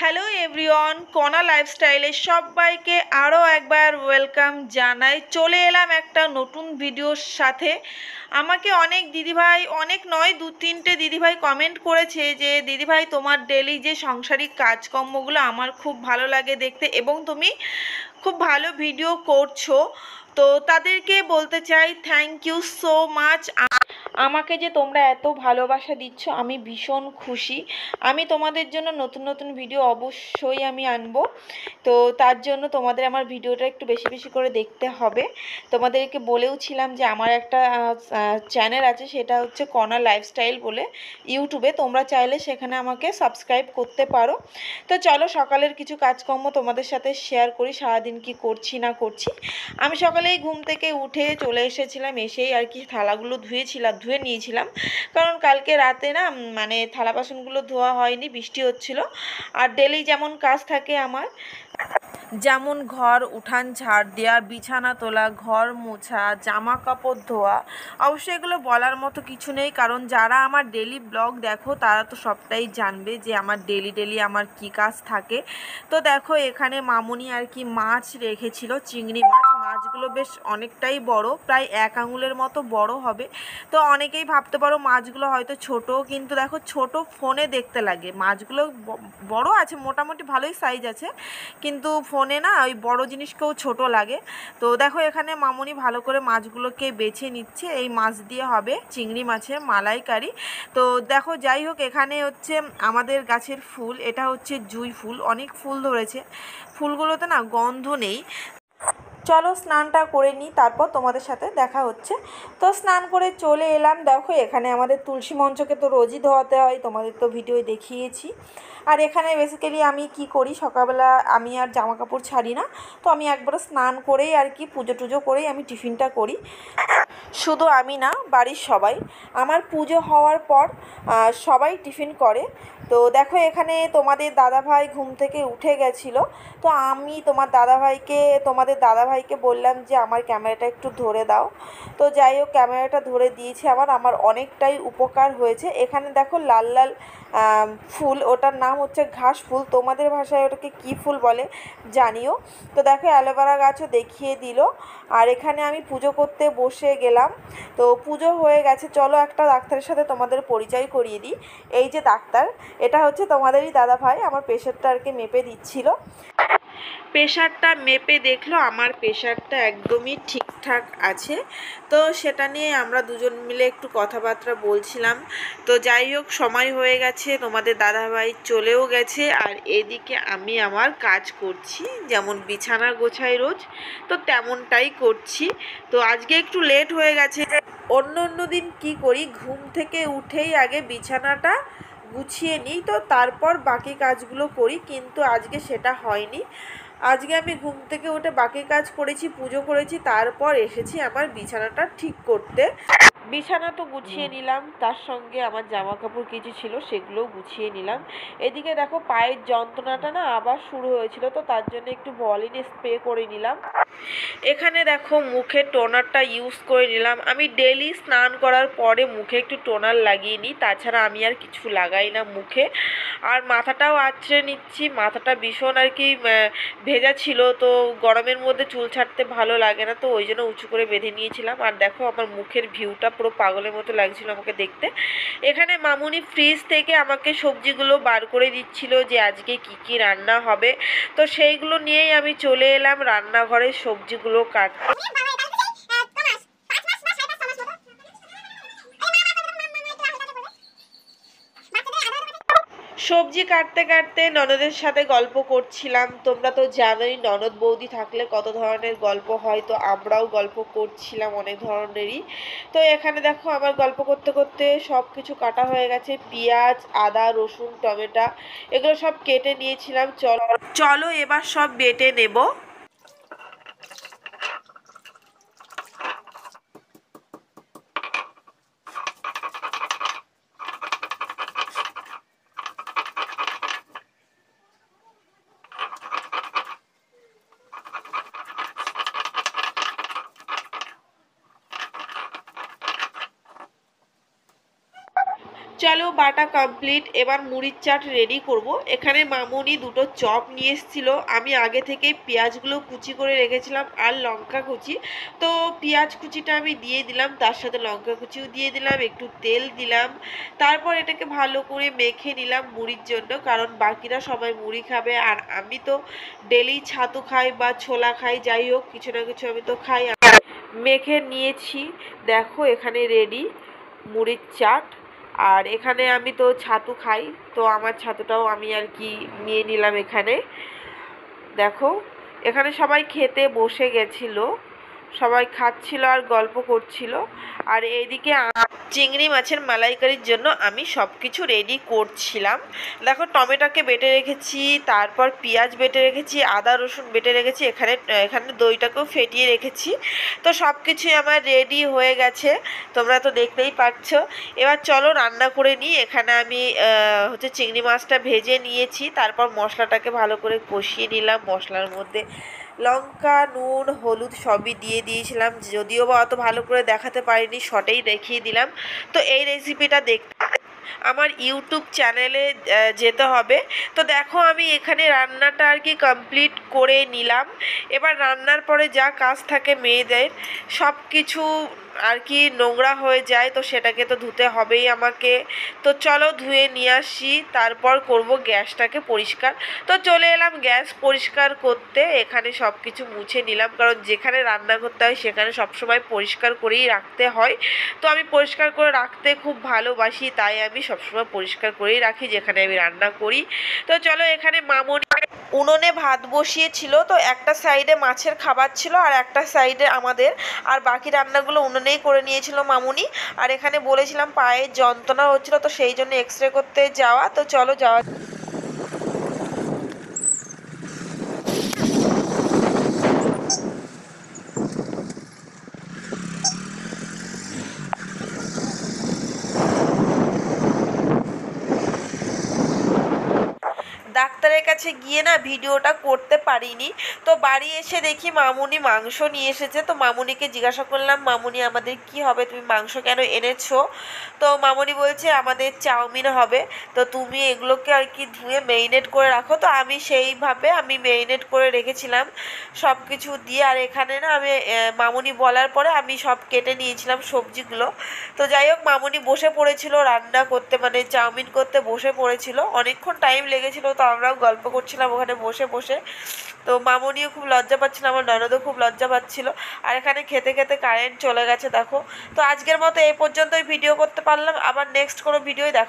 Hello everyone, কোনা লাইফস্টাইলে সবাইকে আরও একবার ওয়েলকাম জানাই। চলে এলাম একটা নতুন ভিডিওর সাথে। আমাকে অনেক দিদিভাই, অনেক নয়, 2-3টে দিদিভাই কমেন্ট করেছে যে দিদিভাই তোমার ডেলি যে সাংসারিক কাজকর্মগুলো আমার খুব ভালো লাগে দেখতে এবং তুমি খুব ভালো ভিডিও করছো। তো তাদেরকে বলতে চাই থ্যাংক ইউ সো মাচ। আমাকে যে তোমরা এত ভালোবাসা দিচ্ছ আমি ভীষণ খুশি। আমি তোমাদের জন্য নতুন নতুন ভিডিও অবশ্যই আমি আনবো। তো তার জন্য তোমাদের আমার ভিডিওটা একটু বেশি বেশি করে দেখতে হবে। তোমাদেরকে বলেও ছিলাম যে আমার একটা চ্যানেল আছে, সেটা হচ্ছে কনা লাইফস্টাইল বলে ইউটিউবে। তোমরা চাইলে সেখানে আমাকে সাবস্ক্রাইব করতে পারো। তো চলো সকালের কিছু কাজকর্ম তোমাদের সাথে শেয়ার করি, সারাদিন কি করছি না করছি। আমি সকালেই ঘুম থেকে উঠে চলে এসেছিলাম, এসেই আর কি থালাগুলো ধুয়ে নিয়েছিলাম, কারণ কালকে রাতে না মানে থালা বাসনগুলো ধোয়া হয়নি, বৃষ্টি হচ্ছিল। আর ডেলি যেমন কাজ থাকে আমার, যেমন ঘর উঠান ঝাড় দেওয়া, বিছানা তোলা, ঘর মোছা, জামা কাপড় ধোয়া, অবশ্যই এগুলো বলার মতো কিছু নেই, কারণ যারা আমার ডেলি ব্লগ দেখো তারা তো সবটাই জানবে যে আমার ডেলি আমার কি কাজ থাকে। তো দেখো এখানে মামুনি আর কি মাছ রেখেছিল, চিংড়ি মাছ। মাছগুলো বেশ অনেকটাই বড়, প্রায় 1 আঙুলের মতো বড় হবে। তো অনেকেই ভাবতে পারো মাছগুলো হয়তো ছোট, কিন্তু দেখো ছোট ফোনে দেখতে লাগে, মাছগুলো বড় আছে, মোটামুটি ভালোই সাইজ আছে, কিন্তু ফোনে না ওই বড় জিনিসকেও ছোট লাগে। তো দেখো এখানে মামুনি ভালো করে মাছগুলোকে বেছে নিচ্ছে, এই মাছ দিয়ে হবে চিংড়ি মাছের মালাইকারি। তো দেখো যাই হোক, এখানে হচ্ছে আমাদের গাছের ফুল, এটা হচ্ছে জুঁই ফুল, অনেক ফুল ধরেছে, ফুলগুলোতে না গন্ধ নেই। চলো স্নানটা করে নিই, তারপর তোমাদের সাথে দেখা হচ্ছে। তো স্নান করে চলে এলাম। দেখো এখানে আমাদের তুলসী মঞ্চকে তো রোজই ধোয়াতে হয়, তোমাদের তো ভিডিও দেখিয়েছি। আর এখানে বেসিক্যালি আমি কি করি, সকালবেলা আমি আর জামা কাপড় ছাড়ি না, তো আমি একবার স্নান করেই আর কি পুজো টুজো করেই আমি টিফিনটা করি। শুধু আমি না, বাড়ির সবাই। আমার পুজো হওয়ার পর সবাই টিফিন করে। তো দেখো এখানে তোমাদের দাদাভাই ঘুম থেকে উঠে গেছিলো, তো আমি তোমাদের দাদাভাইকে বললাম যে আমার ক্যামেরাটা একটু ধরে দাও। তো যাই হোক ক্যামেরাটা ধরে দিয়েছে, আমার অনেকটাই উপকার হয়েছে। এখানে দেখো লাল লাল ফুল, ওটার নাম হচ্ছে ঘাস ফুল, তোমাদের ভাষায় ওটাকে কী ফুল বলে জানিও। তো দেখো অ্যালোভেরা গাছও দেখিয়ে দিল। আর এখানে আমি পুজো করতে বসে গেলাম। তো পুজো হয়ে গেছে, চলো একটা ডাক্তারের সাথে তোমাদের পরিচয় করিয়ে দিই। এই যে ডাক্তার, এটা হচ্ছে তোমাদেরই দাদাভাই, আমার প্রেশারটা আর কি মেপে দিচ্ছিল। প্রেশারটা মেপে দেখলো আমার প্রেশারটা একদমই ঠিকঠাক আছে। তো সেটা নিয়ে আমরা দুজন মিলে একটু কথাবার্তা বলছিলাম। তো যাই হোক সময় হয়ে গেছে, তোমাদের দাদাভাই চলেও গেছে, আর এদিকে আমি আমার কাজ করছি, যেমন বিছানা গোছাই রোজ, তো তেমনটাই করছি। তো আজকে একটু লেট হয়ে গেছে। অন্য দিন কি করি, ঘুম থেকে উঠেই আগে বিছানাটা গুছিয়ে নিই, তো তারপর বাকি কাজগুলো করি, কিন্তু আজকে সেটা হয়নি। আজকে আমি ঘুম থেকে উঠে বাকি কাজ করেছি, পুজো করেছি, তারপর এসেছি আমার বিছানাটা ঠিক করতে। বিছানা তো গুছিয়ে নিলাম, তার সঙ্গে আমার জামা কাপড় কিছু ছিল সেগুলোও গুছিয়ে নিলাম। এদিকে দেখো পায়ের যন্ত্রণাটা না আবার শুরু হয়েছিল, তো তার জন্য একটু ভলিন স্প্রে করে নিলাম। এখানে দেখো মুখে টোনারটা ইউজ করে নিলাম। আমি ডেলি স্নান করার পরে মুখে একটু টোনার লাগিয়ে নিই, তাছাড়া আমি আর কিছু লাগাই না মুখে। আর মাথাটাও আঁচড়ে নিচ্ছি, মাথাটা ভীষণ আর কি ভেজা ছিল, তো গরমের মধ্যে চুল ছাড়তে ভালো লাগে না, তো ওই জন্য উঁচু করে বেঁধে নিয়েছিলাম। আর দেখো আমার মুখের ভিউটা পুরো পাগলের মতো লাগছিল আমাকে দেখতে। এখানে মামুনি ফ্রিজ থেকে আমাকে সবজিগুলো বার করে দিচ্ছিল যে আজকে কি কি রান্না হবে, তো সেইগুলো নিয়েই আমি চলে এলাম রান্নাঘরে সবজিগুলো কাটতে। সবজি কাটতে কাটতে ননদের সাথে গল্প করছিলাম। তোমরা তো জানোই ননদ বৌদি থাকলে কত ধরনের গল্প হয়, তো আমরাও গল্প করছিলাম অনেক ধরনেরই। তো এখানে দেখো আমার গল্প করতে করতে সব কিছু কাটা হয়ে গেছে, পেঁয়াজ, আদা, রসুন, টমেটো এগুলো সব কেটে নিয়েছিলাম। চলো এবার সব বেটে নেব। চলো বাটা কমপ্লিট, এবার মুড়ির চাট রেডি করব। এখানে মামুনি দুটো চপ নিয়ে এসেছিলো, আমি আগে থেকেই পেঁয়াজগুলো কুচি করে রেখেছিলাম আর লঙ্কা কুচি। তো পেঁয়াজ কুচিটা আমি দিয়ে দিলাম, তার সাথে লঙ্কা কুচিও দিয়ে দিলাম, একটু তেল দিলাম, তারপর এটাকে ভালো করে মেখে নিলাম মুড়ির জন্য, কারণ বাকিরা সবাই মুড়ি খাবে আর আমি তো ডেলি ছাতু খাই বা ছোলা খাই, যাই হোক কিছু না কিছু আমি তো খাই। মেখে নিয়েছি, দেখো এখানে রেডি মুড়ির চাট। আর এখানে আমি তো ছাতু খাই, তো আমার ছাতুটাও আমি আর কি নিয়ে নিলাম এখানে। দেখো এখানে সবাই খেতে বসে গেছিলো, সবাই খাচ্ছিল আর গল্প করছিল। আর এইদিকে চিংড়ি মাছের মালাইকারির জন্য আমি সব কিছু রেডি করছিলাম। দেখো টমেটোকে বেটে রেখেছি, তারপর পেঁয়াজ বেটে রেখেছি, আদা রসুন বেটে রেখেছি, এখানে এখানে দইটাকেও ফেটিয়ে রেখেছি। তো সব কিছুই আমার রেডি হয়ে গেছে, তোমরা তো দেখতেই পাচ্ছ। এবার চলো রান্না করে নিই। এখানে আমি হচ্ছে চিংড়ি মাছটা ভেজে নিয়েছি, তারপর মশলাটাকে ভালো করে কষিয়ে নিলাম। মশলার মধ্যে লঙ্কা, নুন, হলুদ সবই দিয়ে দিয়েছিলাম, যদিও বা অত ভালো করে দেখাতে পারিনি, শর্টেই দেখিয়ে দিলাম। তো এই রেসিপিটা দেখতে আমার ইউটিউব চ্যানেলে যেতে হবে। তো দেখো আমি এখানে রান্নাটা আর কি কমপ্লিট করে নিলাম। এবার রান্নার পরে যা কাজ থাকে মেয়েদের, সব কিছু আর কি নোংরা হয়ে যায়, তো সেটাকে তো ধুতে হবেই আমাকে। তো চলো ধুয়ে নিয়ে আসি, তারপর করব গ্যাসটাকে পরিষ্কার। তো চলে এলাম গ্যাস পরিষ্কার করতে, এখানে সব কিছু মুছে নিলাম, কারণ যেখানে রান্না করতে হয় সেখানে সবসময় পরিষ্কার করেই রাখতে হয়। তো আমি পরিষ্কার করে রাখতে খুব ভালোবাসি, তাই আমি সবসময় পরিষ্কার করেই রাখি যেখানে আমি রান্না করি। তো চলো এখানে মামুনি উনুনে ভাত বসিয়েছিল, তো একটা সাইডে মাছের খাবার ছিল আর একটা সাইডে আমাদের, আর বাকি রান্নাগুলো উনুনেই করে নিয়েছিল মামুনি। আর এখানে বলেছিলাম পায়ের যন্ত্রণা হচ্ছিল, তো সেই জন্য এক্সরে করতে যাওয়া। তো চলো যাওয়া। ডাক্তারের কাছে গিয়ে না ভিডিওটা করতে পারিনি। তো বাড়ি এসে দেখি মামুনি মাংস নিয়ে এসেছে। তো মামুনিকে জিজ্ঞাসা করলাম, মামুনি আমাদের কি হবে, তুমি মাংস কেন এনেছো? তো মামুনি বলছে আমাদের চাউমিন হবে, তো তুমি এগুলোকে আর কি ধুয়ে মেরিনেট করে রাখো। তো আমি সেইভাবে আমি মেরিনেট করে রেখেছিলাম সব কিছু দিয়ে। আর এখানে না আমি মামুনি বলার পরে আমি সব কেটে নিয়েছিলাম সবজিগুলো। তো যাই হোক মামুনি বসে পড়েছিল রান্না করতে, মানে চাউমিন করতে বসে পড়েছিল, অনেকক্ষণ টাইম লেগেছিল। তো আমরাও গল্প করছিলাম ওখানে বসে বসে। তো মামুনিও খুব লজ্জা পাচ্ছিল, আমার ননদও খুব লজ্জা পাচ্ছিল। আর এখানে খেতে খেতে কারেন্ট চলে গেছে দেখো। তো আজকের মতো এই পর্যন্তই ভিডিও করতে পারলাম, আবার নেক্সট কোনো ভিডিওই দেখো।